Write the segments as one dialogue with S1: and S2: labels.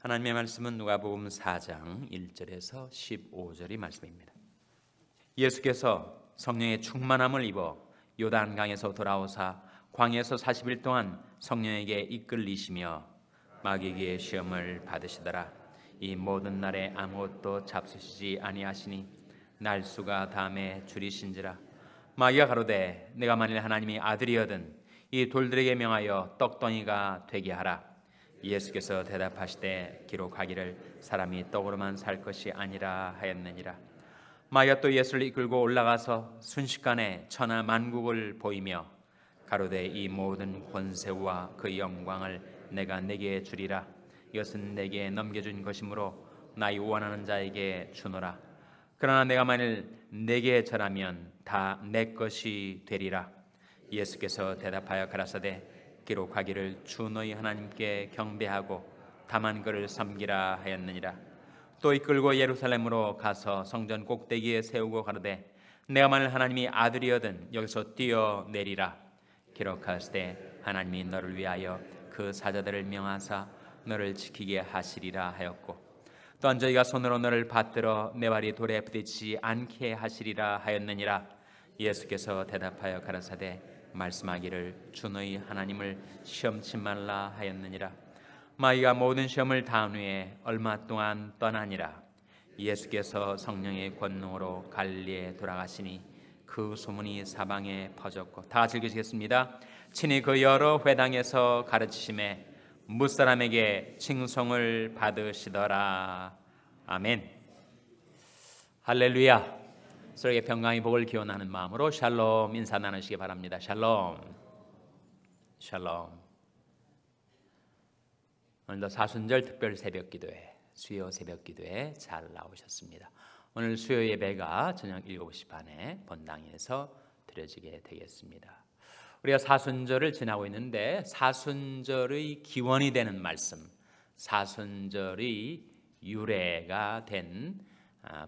S1: 하나님의 말씀은 누가복음 4장 1절에서 15절의 말씀입니다. 예수께서 성령의 충만함을 입어 요단강에서 돌아오사 광야에서 40일 동안 성령에게 이끌리시며 마귀에게 시험을 받으시더라. 이 모든 날에 아무것도 잡수시지 아니하시니 날수가 담에 줄이신지라. 마귀가 가로되 내가 만일 하나님의 아들이거든 이 돌들에게 명하여 떡덩이가 되게 하라. 예수께서 대답하시되 기록하기를 사람이 떡으로만 살 것이 아니라 하였느니라. 마귀가 또 예수를 이끌고 올라가서 순식간에 천하 만국을 보이며 가로되 이 모든 권세와 그 영광을 내가 네게 주리라. 이것은 내게 넘겨준 것이므로 나의 원하는 자에게 주노라. 그러나 내가 만일 네게 절하면 다 내 것이 되리라. 예수께서 대답하여 가라사대 기록하기를 주 너희 하나님께 경배하고 다만 그를 섬기라 하였느니라. 또 이끌고 예루살렘으로 가서 성전 꼭대기에 세우고 가로되 내가 만일 하나님이 아들이거든 여기서 뛰어내리라. 기록하시되 하나님이 너를 위하여 그 사자들을 명하사 너를 지키게 하시리라 하였고 또한 저희가 손으로 너를 받들어 내 발이 돌에 부딪히지 않게 하시리라 하였느니라. 예수께서 대답하여 가라사대 말씀하기를 주 너희 하나님을 시험치 말라 하였느니라. 마귀가 모든 시험을 다한 후에 얼마 동안 떠나니라. 예수께서 성령의 권능으로 갈릴리에 돌아가시니 그 소문이 사방에 퍼졌고 다 같이 읽으시겠습니다. 친히 그 여러 회당에서 가르치심에 무사람에게 칭송을 받으시더라. 아멘. 할렐루야. 서로에게 평강의 복을 기원하는 마음으로 샬롬 인사 나누시기 바랍니다. 샬롬. 샬롬. 오늘도 사순절 특별 새벽기도회, 수요 새벽기도회 잘 나오셨습니다. 오늘 수요 예배가 저녁 7시 반에 본당에서 드려지게 되겠습니다. 우리가 사순절을 지나고 있는데 사순절의 기원이 되는 말씀, 사순절의 유래가 된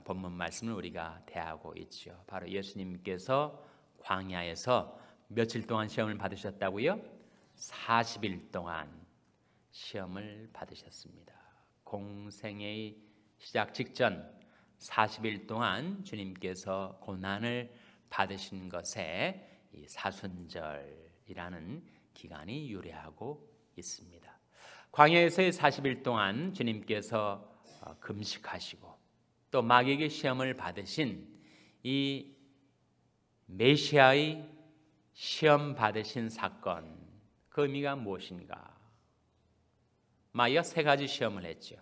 S1: 본문 말씀을 우리가 대하고 있죠. 바로 예수님께서 광야에서 며칠 동안 시험을 받으셨다고요? 40일 동안 시험을 받으셨습니다. 공생의 시작 직전 40일 동안 주님께서 고난을 받으신 것에 이 사순절이라는 기간이 유래하고 있습니다. 광야에서의 40일 동안 주님께서 금식하시고 또 마귀에게 시험을 받으신 이 메시아의 시험 받으신 사건, 그 의미가 무엇인가? 마귀가 세 가지 시험을 했죠.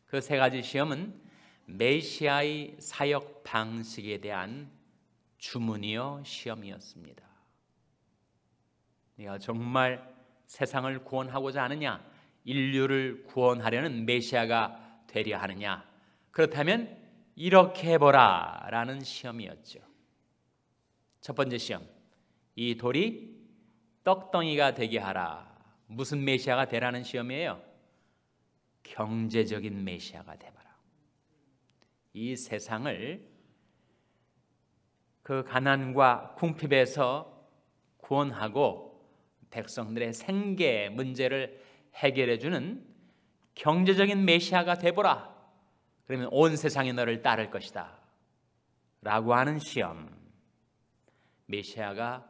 S1: 그 세 가지 시험은 메시아의 사역 방식에 대한 주문이요 시험이었습니다. 네가 정말 세상을 구원하고자 하느냐? 인류를 구원하려는 메시아가 되려 하느냐? 그렇다면 이렇게 해보라 라는 시험이었죠. 첫 번째 시험, 이 돌이 떡덩이가 되게 하라. 무슨 메시아가 되라는 시험이에요? 경제적인 메시아가 되봐라. 이 세상을 그 가난과 궁핍에서 구원하고 백성들의 생계 문제를 해결해주는 경제적인 메시아가 되보라. 그러면 온 세상이 너를 따를 것이다 라고 하는 시험. 메시아가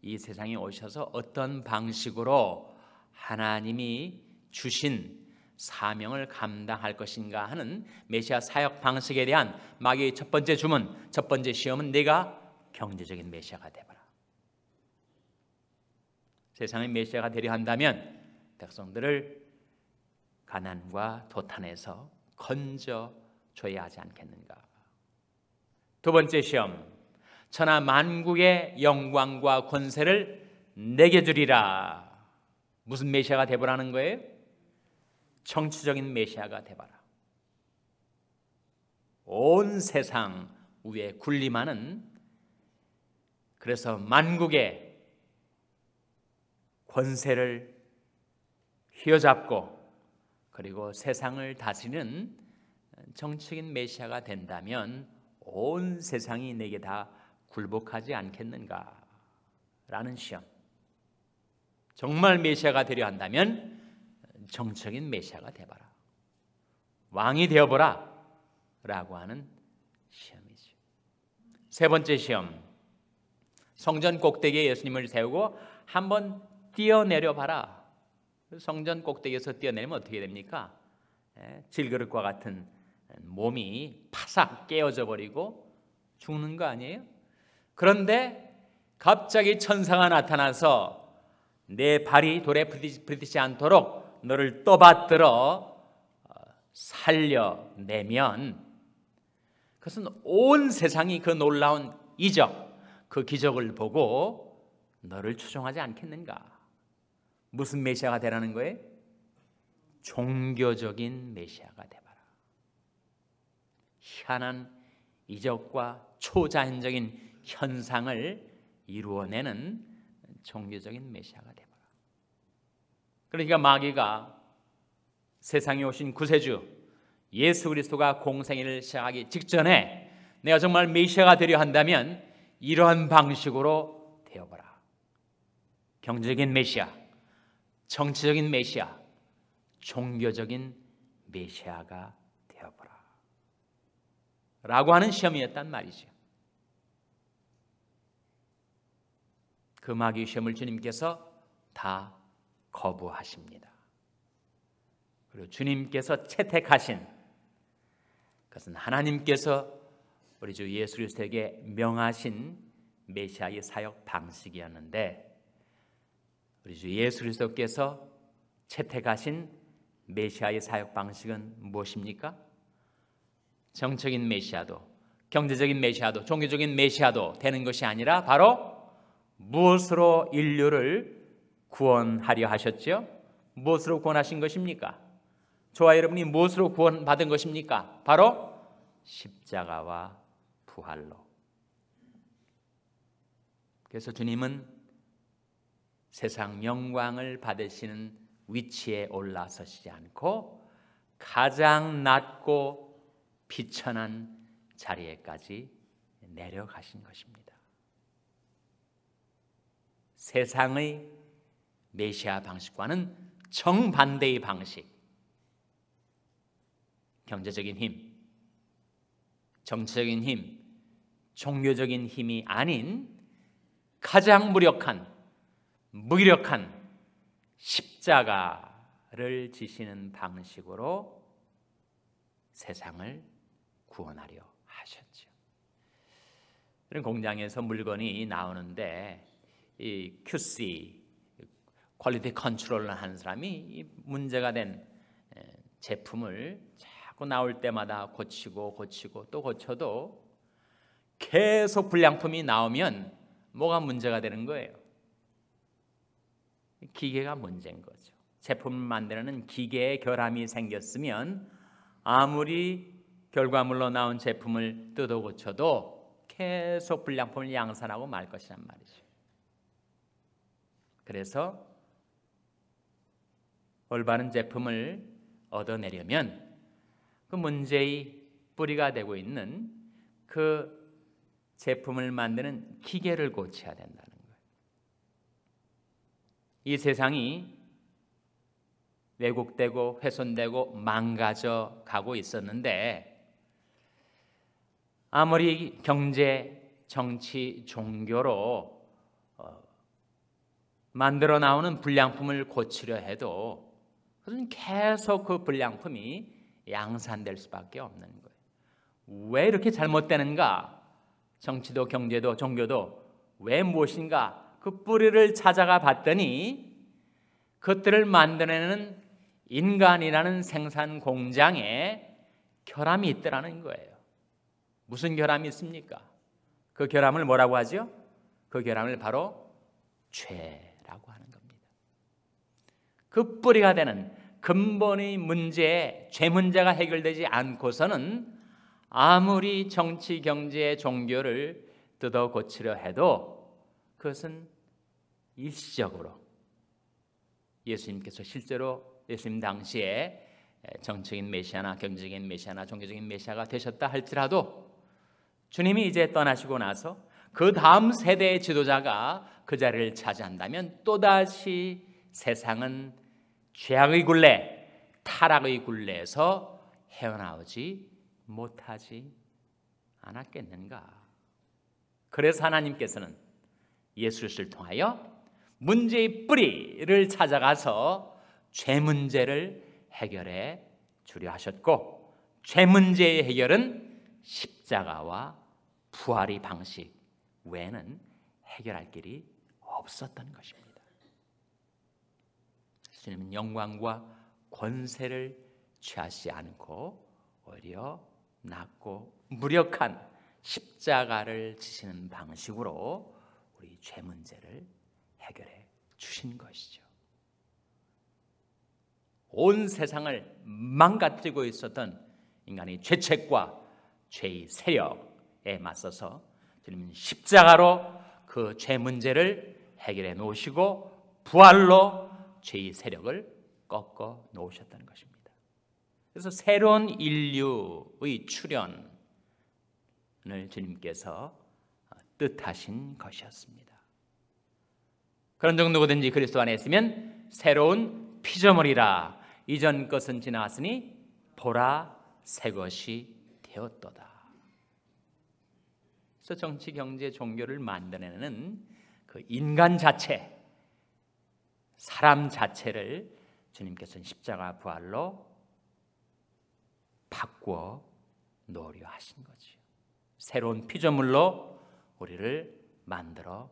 S1: 이 세상에 오셔서 어떤 방식으로 하나님이 주신 사명을 감당할 것인가 하는 메시아 사역 방식에 대한 마귀의 첫 번째 주문, 첫 번째 시험은 네가 경제적인 메시아가 되어라. 세상의 메시아가 되려 한다면 백성들을 가난과 도탄에서 건져줘야 하지 않겠는가. 두 번째 시험, 천하 만국의 영광과 권세를 내게 주리라. 무슨 메시아가 되보라는 거예요? 정치적인 메시아가 되봐라. 온 세상 위에 군림하는, 그래서 만국의 권세를 휘어잡고 그리고 세상을 다스리는 정치적인 메시아가 된다면 온 세상이 내게 다 굴복하지 않겠는가 라는 시험. 정말 메시아가 되려 한다면 정적인 메시아가 되어봐라, 왕이 되어보라 라고 하는 시험이죠. 세 번째 시험, 성전 꼭대기에 예수님을 세우고 한번 뛰어내려 봐라. 성전 꼭대기에서 뛰어내리면 어떻게 됩니까? 질그릇과 같은 몸이 파삭 깨어져 버리고 죽는 거 아니에요? 그런데 갑자기 천사가 나타나서 내 발이 돌에 부딪히지 않도록 너를 떠받들어 살려내면 그것은 온 세상이 그 놀라운 이적, 그 기적을 보고 너를 추종하지 않겠는가? 무슨 메시아가 되라는 거예요? 종교적인 메시아가 되봐라. 희한한 이적과 초자연적인 현상을 이루어내는 종교적인 메시아가 되봐라. 그러니까 마귀가 세상에 오신 구세주 예수 그리스도가 공생애를 시작하기 직전에 내가 정말 메시아가 되려 한다면 이러한 방식으로 되어보라. 경제적인 메시아, 정치적인 메시아, 종교적인 메시아가 되어보라 라고 하는 시험이었단 말이죠. 그 마귀 시험을 주님께서 다 거부하십니다. 그리고 주님께서 채택하신 그것은 하나님께서 우리 주 예수 그리스도에게 명하신 메시아의 사역 방식이었는데, 우리 주 예수 그리스도께서 채택하신 메시아의 사역 방식은 무엇입니까? 정적인 메시아도, 경제적인 메시아도, 종교적인 메시아도 되는 것이 아니라 바로 무엇으로 인류를 구원하려 하셨죠? 무엇으로 구원하신 것입니까? 저와 여러분이 무엇으로 구원받은 것입니까? 바로 십자가와 부활로. 그래서 주님은 세상 영광을 받으시는 위치에 올라서시지 않고 가장 낮고 비천한 자리에까지 내려가신 것입니다. 세상의 메시아 방식과는 정반대의 방식, 경제적인 힘, 정치적인 힘, 종교적인 힘이 아닌 가장 무기력한 십자가를 지시는 방식으로 세상을 구원하려 하셨죠. 이런 공장에서 물건이 나오는데 이 QC, 퀄리티 컨트롤을 하는 사람이 이 문제가 된 제품을 자꾸 나올 때마다 고치고 또 고쳐도 계속 불량품이 나오면 뭐가 문제가 되는 거예요? 기계가 문제인 거죠. 제품을 만드는 기계에 결함이 생겼으면 아무리 결과물로 나온 제품을 뜯어 고쳐도 계속 불량품을 양산하고 말 것이란 말이죠. 그래서 올바른 제품을 얻어내려면 그 문제의 뿌리가 되고 있는 그 제품을 만드는 기계를 고쳐야 된다는 거예요. 이 세상이 왜곡되고 훼손되고 망가져 가고 있었는데 아무리 경제, 정치, 종교로 만들어 나오는 불량품을 고치려 해도 그것은 계속 그 불량품이 양산될 수밖에 없는 거예요. 왜 이렇게 잘못되는가? 정치도 경제도 종교도 왜 무엇인가? 그 뿌리를 찾아가 봤더니 그것들을 만들어내는 인간이라는 생산 공장에 결함이 있더라는 거예요. 무슨 결함이 있습니까? 그 결함을 뭐라고 하죠? 그 결함을 바로 죄라고 하는 겁니다. 그 뿌리가 되는 근본의 문제에 죄 문제가 해결되지 않고서는 아무리 정치, 경제, 종교를 뜯어 고치려 해도 그것은 일시적으로 예수님께서 실제로 예수님 당시에 정치적인 메시아나 경제적인 메시아나 종교적인 메시아가 되셨다 할지라도 주님이 이제 떠나시고 나서 그 다음 세대의 지도자가 그 자리를 차지한다면 또다시 세상은 죄악의 굴레, 타락의 굴레에서 헤어나오지 못하지 않았겠는가? 그래서 하나님께서는 예수 그리스도를 통하여 문제의 뿌리를 찾아가서 죄 문제를 해결해 주려 하셨고, 죄 문제의 해결은 십자가와 부활의 방식 외에는 해결할 길이 없었던 것입니다. 주님은 영광과 권세를 취하지 않고 오히려 낮고 무력한 십자가를 지시는 방식으로 우리 죄 문제를 해결해 주신 것이죠. 온 세상을 망가뜨리고 있었던 인간의 죄책과 죄의 세력에 맞서서 주님은 십자가로 그 죄 문제를 해결해 놓으시고 부활로 죄의 세력을 꺾어 놓으셨다는 것입니다. 그래서 새로운 인류의 출현을 주님께서 뜻하신 것이었습니다. 그런 적 누구든지 그리스도 안에 있으면 새로운 피조물이라, 이전 것은 지나갔으니 보라 새 것이 되었도다. 그래서 정치, 경제, 종교를 만들어내는 그 인간 자체, 사람 자체를 주님께서는 십자가 부활로 바꾸어 놓으려 하신 거지요. 새로운 피조물로 우리를 만들어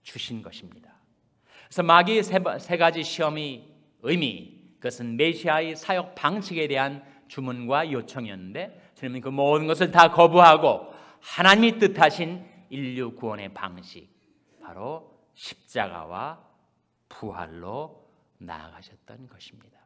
S1: 주신 것입니다. 그래서 마귀의 세 가지 시험의 의미, 그것은 메시아의 사역 방식에 대한 주문과 요청이었는데, 주님은 그 모든 것을 다 거부하고 하나님이 뜻하신 인류 구원의 방식, 바로 십자가와 부활로 나아가셨던 것입니다.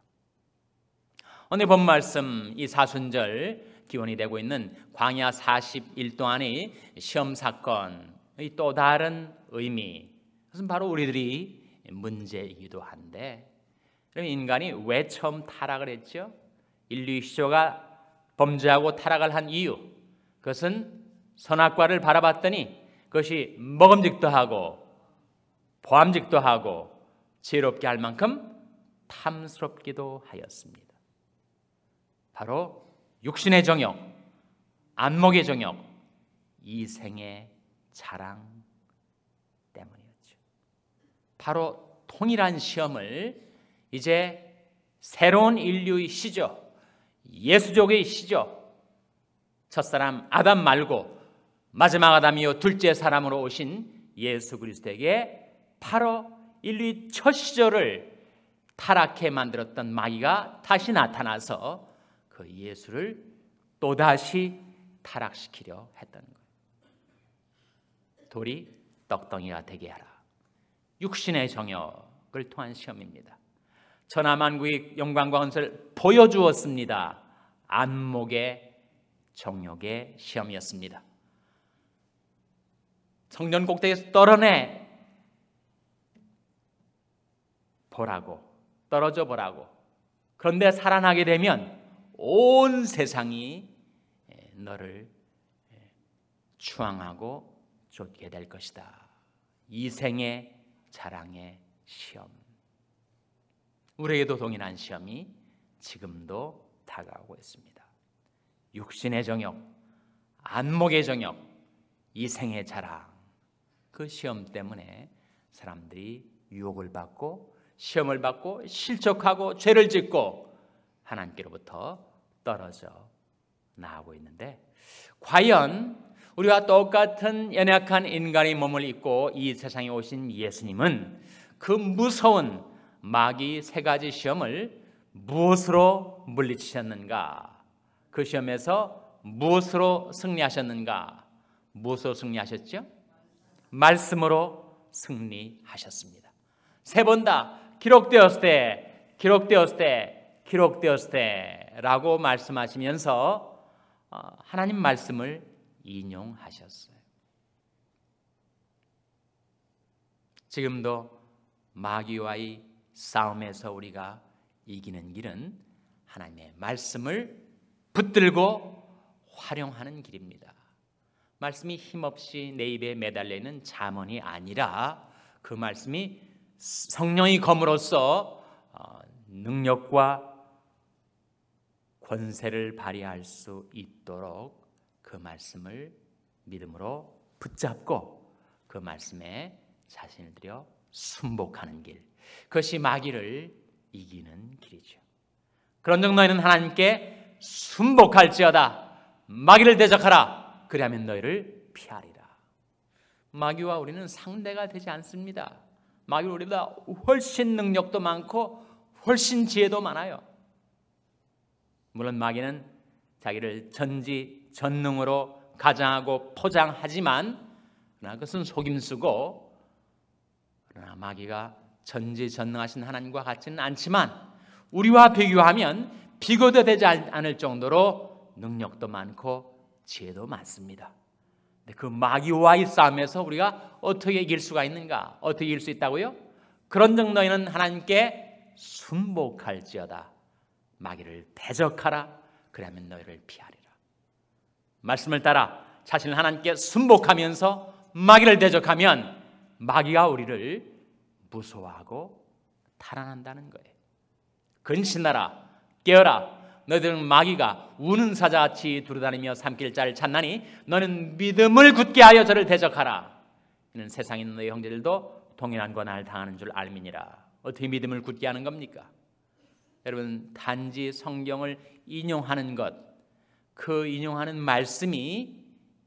S1: 오늘 본 말씀, 이 사순절 기원이 되고 있는 광야 40일 동안의 시험 사건의 또 다른 의미, 그것은 바로 우리들이 문제이기도 한데, 그럼 인간이 왜 처음 타락을 했죠? 인류 시조가 범죄하고 타락을 한 이유, 그것은 선악과를 바라봤더니 그것이 먹음직도 하고 보암직도 하고 지혜롭게 할 만큼 탐스럽기도 하였습니다. 바로 육신의 정욕, 안목의 정욕, 이생의 자랑 때문이었죠. 바로 통일한 시험을 이제 새로운 인류의 시조, 예수족의 시조, 첫사람 아담 말고 마지막 아담이요 둘째 사람으로 오신 예수 그리스도에게 바로 인류의 첫 시조를 타락해 만들었던 마귀가 다시 나타나서 그 예수를 또다시 타락시키려 했던 거예요. 돌이 떡덩이가 되게 하라. 육신의 정욕을 통한 시험입니다. 천하만국의 영광과 권세를 보여주었습니다. 안목의 정욕의 시험이었습니다. 성전 꼭대기에서 떨어내 보라고, 떨어져 보라고. 그런데 살아나게 되면 온 세상이 너를 추앙하고 좇게 될 것이다. 이생의 자랑의 시험. 우리에게도 동일한 시험이 지금도 다가오고 있습니다. 육신의 정욕, 안목의 정욕, 이생의 자랑. 그 시험 때문에 사람들이 유혹을 받고 시험을 받고 실족하고 죄를 짓고 하나님께로부터 떨어져 나가고 있는데, 과연 우리와 똑같은 연약한 인간의 몸을 입고 이 세상에 오신 예수님은 그 무서운 마귀 세 가지 시험을 무엇으로 물리치셨는가? 그 시험에서 무엇으로 승리하셨는가? 무엇으로 승리하셨죠? 말씀으로 승리하셨습니다. 세 번 다 기록되었을 때, 기록되었을 때, 기록되었을 때라고 말씀하시면서 하나님 말씀을 인용하셨어요. 지금도 마귀와의 싸움에서 우리가 이기는 길은 하나님의 말씀을 붙들고 활용하는 길입니다. 말씀이 힘없이 내 입에 매달려 있는 잠언이 아니라 그 말씀이 성령의 검으로서 능력과 권세를 발휘할 수 있도록 그 말씀을 믿음으로 붙잡고 그 말씀에 자신을 들여 순복하는 길, 그것이 마귀를 이기는 길이죠. 그런즉 너희는 하나님께 순복할지어다. 마귀를 대적하라. 그리하면 너희를 피하리라. 마귀와 우리는 상대가 되지 않습니다. 마귀는 우리보다 훨씬 능력도 많고 훨씬 지혜도 많아요. 물론 마귀는 자기를 전지전능으로 가장하고 포장하지만 그러나 그것은 속임수고, 그러나 마귀가 전지전능하신 하나님과 같지는 않지만 우리와 비교하면 비교도 되지 않을 정도로 능력도 많고 지혜도 많습니다. 근데 그 마귀와의 싸움에서 우리가 어떻게 이길 수가 있는가? 어떻게 이길 수 있다고요? 그런즉 너희는 하나님께 순복할지어다. 마귀를 대적하라. 그러면 너희를 피하리라. 말씀을 따라 자신을 하나님께 순복하면서 마귀를 대적하면 마귀가 우리를 무서워하고 탈환한다는 거예요. 근신하라, 깨어라. 너희들은 마귀가 우는 사자같이 두루다니며 삼킬 자를 찾나니 너는 믿음을 굳게 하여 저를 대적하라. 이는 세상에 있는 너희 형제들도 동일한 고난을 당하는 줄 알미니라. 어떻게 믿음을 굳게 하는 겁니까? 여러분, 단지 성경을 인용하는 것, 그 인용하는 말씀이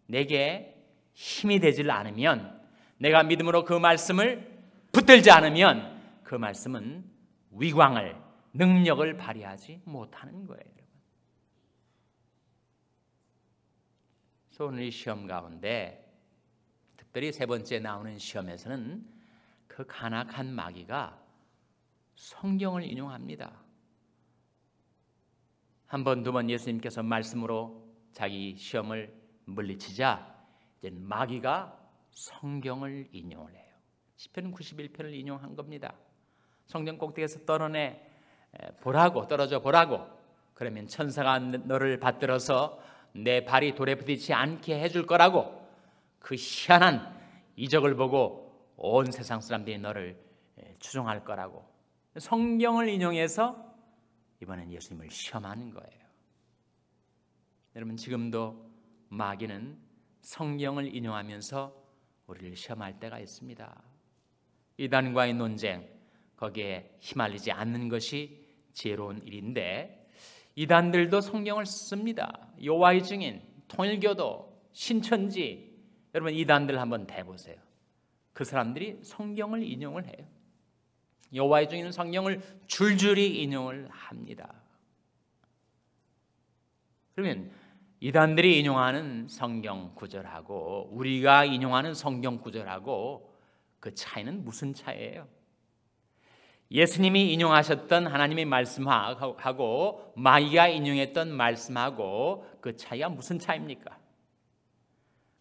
S1: 내게 힘이 되질 않으면, 내가 믿음으로 그 말씀을 붙들지 않으면 그 말씀은 위광을, 능력을 발휘하지 못하는 거예요. 그래서 오늘 이 시험 가운데 특별히 세 번째 나오는 시험에서는 그 간악한 마귀가 성경을 인용합니다. 한 번, 두 번 예수님께서 말씀으로 자기 시험을 물리치자 이제 마귀가 성경을 인용을 해요. 시편 91편을 인용한 겁니다. 성경 꼭대기에서 떨어져 보라고. 그러면 천사가 너를 받들어서 내 발이 돌에 부딪히지 않게 해줄 거라고. 그 희한한 이적을 보고 온 세상 사람들이 너를 추종할 거라고. 성경을 인용해서 이번엔 예수님을 시험하는 거예요. 여러분, 지금도 마귀는 성경을 인용하면서 우리를 시험할 때가 있습니다. 이단과의 논쟁, 거기에 휘말리지 않는 것이 지혜로운 일인데 이단들도 성경을 씁니다. 여호와의 증인, 통일교도, 신천지, 여러분 이단들 한번 대보세요. 그 사람들이 성경을 인용을 해요. 여호와의 증인은 성경을 줄줄이 인용을 합니다. 그러면 이단들이 인용하는 성경 구절하고 우리가 인용하는 성경 구절하고 그 차이는 무슨 차이예요? 예수님이 인용하셨던 하나님의 말씀하고 마귀가 인용했던 말씀하고 그 차이가 무슨 차이입니까?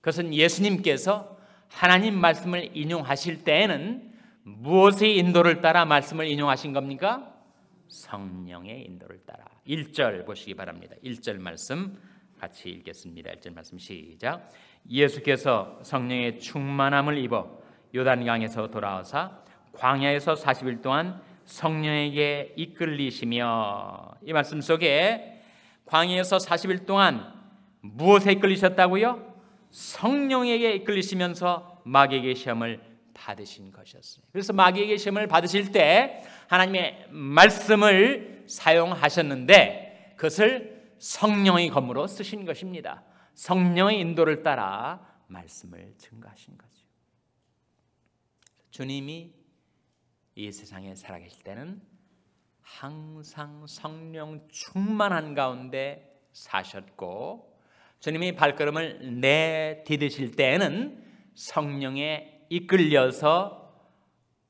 S1: 그것은 예수님께서 하나님 말씀을 인용하실 때에는 무엇의 인도를 따라 말씀을 인용하신 겁니까? 성령의 인도를 따라. 1절 보시기 바랍니다. 1절 말씀 같이 읽겠습니다. 1절 말씀 시작. 예수께서 성령의 충만함을 입어 요단강에서 돌아오사 광야에서 40일 동안 성령에게 이끌리시며, 이 말씀 속에 광야에서 40일 동안 무엇에 이끌리셨다고요? 성령에게 이끌리시면서 마귀에게 시험을 받으신 것이었어요. 그래서 마귀에게 시험을 받으실 때 하나님의 말씀을 사용하셨는데 그것을 성령의 검으로 쓰신 것입니다. 성령의 인도를 따라 말씀을 증거하신 거죠. 주님이 이 세상에 살아계실 때는 항상 성령 충만한 가운데 사셨고, 주님이 발걸음을 내디디실 때에는 성령에 이끌려서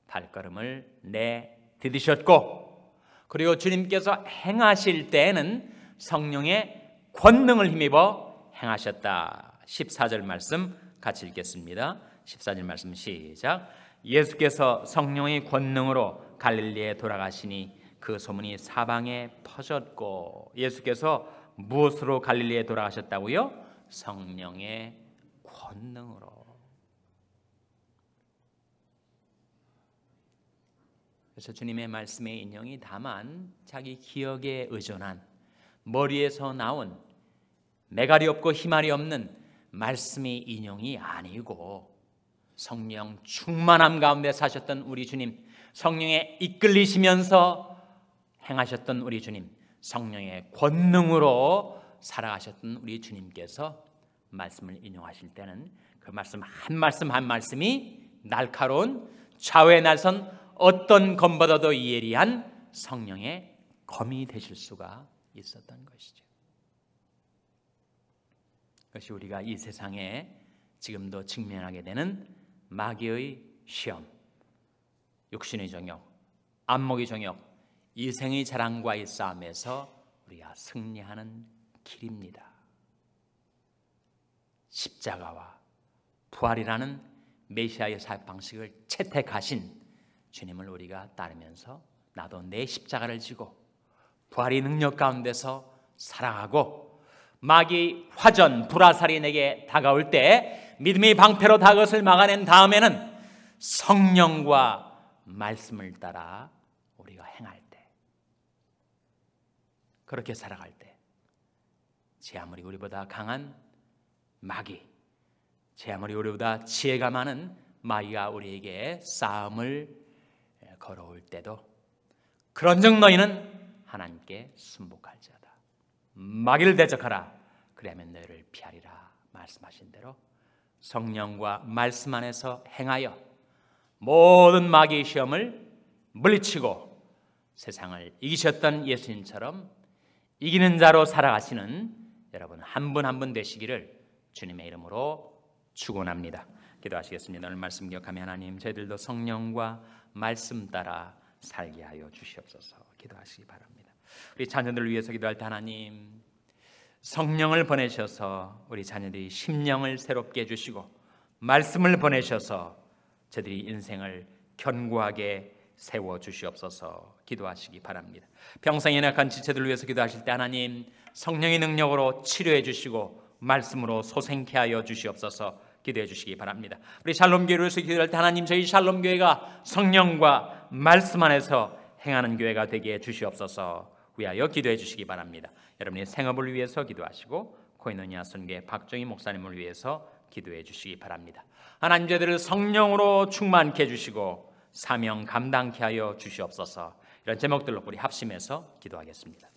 S1: 발걸음을 내디디셨고, 그리고 주님께서 행하실 때에는 성령의 권능을 힘입어 행하셨다. 14절 말씀 같이 읽겠습니다. 14절 말씀 시작. 예수께서 성령의 권능으로 갈릴리에 돌아가시니 그 소문이 사방에 퍼졌고. 예수께서 무엇으로 갈릴리에 돌아가셨다고요? 성령의 권능으로. 그래서 주님의 말씀의 인용이 다만 자기 기억에 의존한 머리에서 나온 매갈이 없고 희말이 없는 말씀의 인용이 아니고 성령 충만함 가운데 사셨던 우리 주님, 성령에 이끌리시면서 행하셨던 우리 주님, 성령의 권능으로 살아가셨던 우리 주님께서 말씀을 인용하실 때는 그 말씀 한 말씀이 날카로운 좌우의 날선 어떤 검보다도 예리한 성령의 검이 되실 수가 있었던 것이죠. 그것이 우리가 이 세상에 지금도 직면하게 되는 마귀의 시험, 육신의 정욕, 안목의 정욕, 이생의 자랑과의 싸움에서 우리가 승리하는 길입니다. 십자가와 부활이라는 메시아의 사역 방식을 채택하신 주님을 우리가 따르면서 나도 내 십자가를 지고 부활의 능력 가운데서 살아가고 마귀 화전 불화살이 내게 다가올 때 믿음의 방패로 다것을 막아낸 다음에는 성령과 말씀을 따라 우리가 행할 때, 그렇게 살아갈 때 제 아무리 우리보다 강한 마귀, 제 아무리 우리보다 지혜가 많은 마귀가 우리에게 싸움을 걸어올 때도 그런즉 너희는 하나님께 순복할지어다. 마귀를 대적하라. 그리하면 너희를 피하리라. 말씀하신 대로 성령과 말씀 안에서 행하여 모든 마귀의 시험을 물리치고 세상을 이기셨던 예수님처럼 이기는 자로 살아가시는 여러분 한 분 한 분 되시기를 주님의 이름으로 축원합니다. 기도하시겠습니다. 오늘 말씀 기억하며 하나님, 저희들도 성령과 말씀 따라 살게 하여 주시옵소서. 기도하시기 바랍니다. 우리 자녀들을 위해서 기도할 때 하나님, 성령을 보내셔서 우리 자녀들이 심령을 새롭게 해주시고 말씀을 보내셔서 저들이 인생을 견고하게 세워주시옵소서. 기도하시기 바랍니다. 평생 연약한 지체들을 위해서 기도하실 때 하나님, 성령의 능력으로 치료해 주시고 말씀으로 소생케 하여 주시옵소서. 기도해 주시기 바랍니다. 우리 샬롬교회를 위해서 기도할 때 하나님, 저희 샬롬교회가 성령과 말씀 안에서 행하는 교회가 되게 해 주시옵소서. 위하여 기도해 주시기 바랍니다. 여러분의 생업을 위해서 기도하시고 코이노니아 선교회 박정희 목사님을 위해서 기도해 주시기 바랍니다. 하나님, 저희들을 성령으로 충만케 해주시고 사명 감당케 하여 주시옵소서. 이런 제목들로 우리 합심해서 기도하겠습니다.